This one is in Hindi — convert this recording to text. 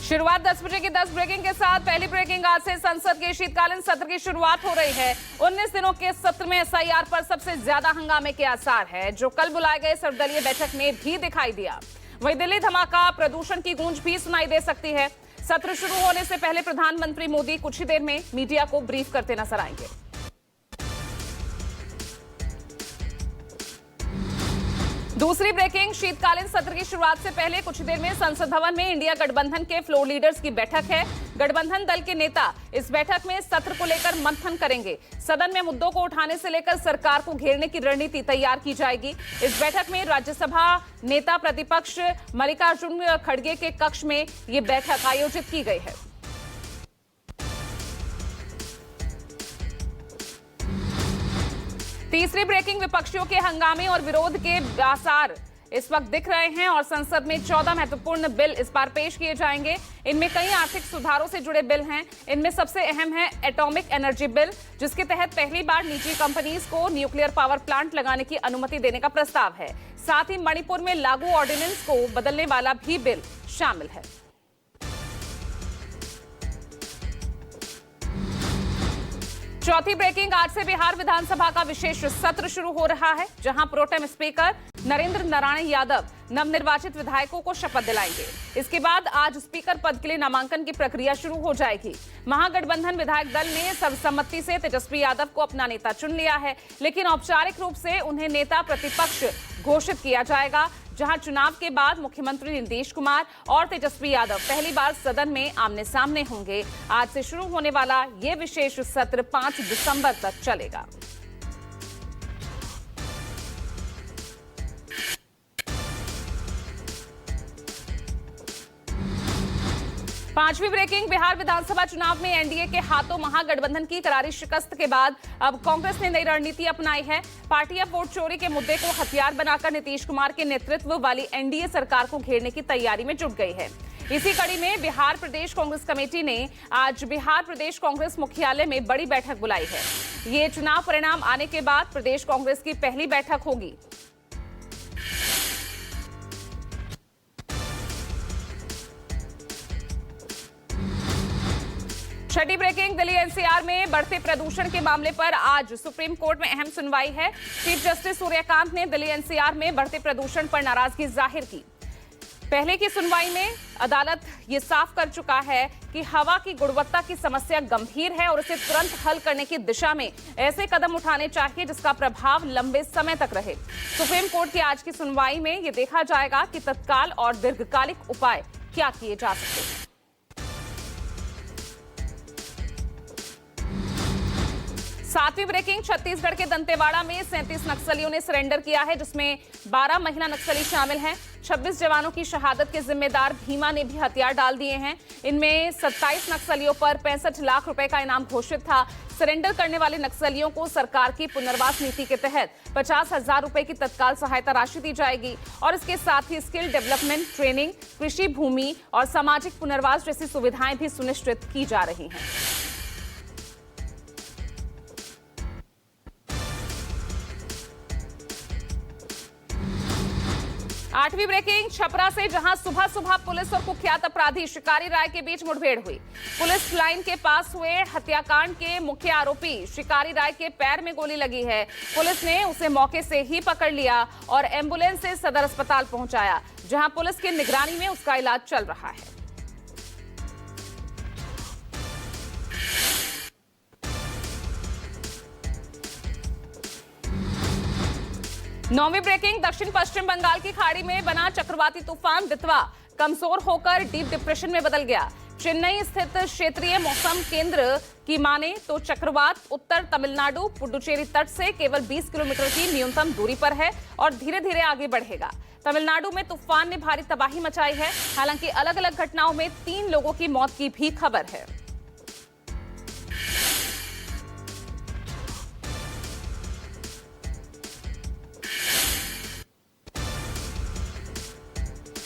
शुरुआत 10 बजे की 10 ब्रेकिंग के साथ। पहली ब्रेकिंग आज से संसद के शीतकालीन सत्र की शुरुआत हो रही है। 19 दिनों के सत्र में एसआईआर पर सबसे ज्यादा हंगामे के आसार है, जो कल बुलाए गए सर्वदलीय बैठक में भी दिखाई दिया। वहीं दिल्ली धमाका, प्रदूषण की गूंज भी सुनाई दे सकती है। सत्र शुरू होने से पहले प्रधानमंत्री मोदी कुछ ही देर में मीडिया को ब्रीफ करते नजर आएंगे। दूसरी ब्रेकिंग, शीतकालीन सत्र की शुरुआत से पहले कुछ देर में संसद भवन में इंडिया गठबंधन के फ्लोर लीडर्स की बैठक है। गठबंधन दल के नेता इस बैठक में सत्र को लेकर मंथन करेंगे। सदन में मुद्दों को उठाने से लेकर सरकार को घेरने की रणनीति तैयार की जाएगी। इस बैठक में राज्यसभा नेता प्रतिपक्ष मल्लिकार्जुन खड़गे के कक्ष में ये बैठक आयोजित की गई है। तीसरी ब्रेकिंग, विपक्षियों के हंगामे और विरोध के आसार इस वक्त दिख रहे हैं और संसद में 14 महत्वपूर्ण बिल इस बार पेश किए जाएंगे। इनमें कई आर्थिक सुधारों से जुड़े बिल हैं। इनमें सबसे अहम है एटॉमिक एनर्जी बिल, जिसके तहत पहली बार निजी कंपनीज को न्यूक्लियर पावर प्लांट लगाने की अनुमति देने का प्रस्ताव है। साथ ही मणिपुर में लागू ऑर्डिनेंस को बदलने वाला भी बिल शामिल है। चौथी ब्रेकिंग, आज से बिहार विधानसभा का विशेष सत्र शुरू हो रहा है, जहां प्रोटेम स्पीकर नरेंद्र नारायण यादव नवनिर्वाचित विधायकों को शपथ दिलाएंगे। इसके बाद आज स्पीकर पद के लिए नामांकन की प्रक्रिया शुरू हो जाएगी। महागठबंधन विधायक दल ने सर्वसम्मति से तेजस्वी यादव को अपना नेता चुन लिया है, लेकिन औपचारिक रूप से उन्हें नेता प्रतिपक्ष घोषित किया जाएगा, जहां चुनाव के बाद मुख्यमंत्री नीतीश कुमार और तेजस्वी यादव पहली बार सदन में आमने सामने होंगे। आज से शुरू होने वाला यह विशेष सत्र 5 दिसंबर तक चलेगा। पांचवी ब्रेकिंग, बिहार विधानसभा चुनाव में एनडीए के हाथों महागठबंधन की करारी शिकस्त के बाद अब कांग्रेस ने नई रणनीति अपनाई है। पार्टी अब वोट चोरी के मुद्दे को हथियार बनाकर नीतीश कुमार के नेतृत्व वाली एनडीए सरकार को घेरने की तैयारी में जुट गई है। इसी कड़ी में बिहार प्रदेश कांग्रेस कमेटी ने आज बिहार प्रदेश कांग्रेस मुख्यालय में बड़ी बैठक बुलाई है। ये चुनाव परिणाम आने के बाद प्रदेश कांग्रेस की पहली बैठक होगी। छठी ब्रेकिंग, दिल्ली एनसीआर में बढ़ते प्रदूषण के मामले पर आज सुप्रीम कोर्ट में अहम सुनवाई है। चीफ जस्टिस सूर्यकांत ने दिल्ली एनसीआर में बढ़ते प्रदूषण पर नाराजगी जाहिर की। पहले की सुनवाई में अदालत ये साफ कर चुका है कि हवा की गुणवत्ता की समस्या गंभीर है और इसे तुरंत हल करने की दिशा में ऐसे कदम उठाने चाहिए जिसका प्रभाव लंबे समय तक रहे। सुप्रीम कोर्ट की आज की सुनवाई में ये देखा जाएगा कि तत्काल और दीर्घकालिक उपाय क्या किए जा सकते हैं। सातवीं ब्रेकिंग, छत्तीसगढ़ के दंतेवाड़ा में 37 नक्सलियों ने सरेंडर किया है, जिसमें 12 महिला नक्सली शामिल हैं। 26 जवानों की शहादत के जिम्मेदार भीमा ने भी हथियार डाल दिए हैं। इनमें 27 नक्सलियों पर 65 लाख रुपए का इनाम घोषित था। सरेंडर करने वाले नक्सलियों को सरकार की पुनर्वास नीति के तहत 50,000 रुपए की तत्काल सहायता राशि दी जाएगी और इसके साथ ही स्किल डेवलपमेंट, ट्रेनिंग, कृषि भूमि और सामाजिक पुनर्वास जैसी सुविधाएं भी सुनिश्चित की जा रही हैं। आठवीं ब्रेकिंग, छपरा से जहां सुबह सुबह पुलिस और कुख्यात अपराधी शिकारी राय के बीच मुठभेड़ हुई। पुलिस लाइन के पास हुए हत्याकांड के मुख्य आरोपी शिकारी राय के पैर में गोली लगी है। पुलिस ने उसे मौके से ही पकड़ लिया और एम्बुलेंस से सदर अस्पताल पहुंचाया, जहां पुलिस की निगरानी में उसका इलाज चल रहा है। नौवीं ब्रेकिंग, दक्षिण पश्चिम बंगाल की खाड़ी में बना चक्रवाती तूफान दितवा कमजोर होकर डीप डिप्रेशन में बदल गया। चेन्नई स्थित क्षेत्रीय मौसम केंद्र की माने तो चक्रवात उत्तर तमिलनाडु पुडुचेरी तट से केवल 20 किलोमीटर की न्यूनतम दूरी पर है और धीरे धीरे आगे बढ़ेगा। तमिलनाडु में तूफान ने भारी तबाही मचाई है। हालांकि अलग अलग घटनाओं में 3 लोगों की मौत की भी खबर है।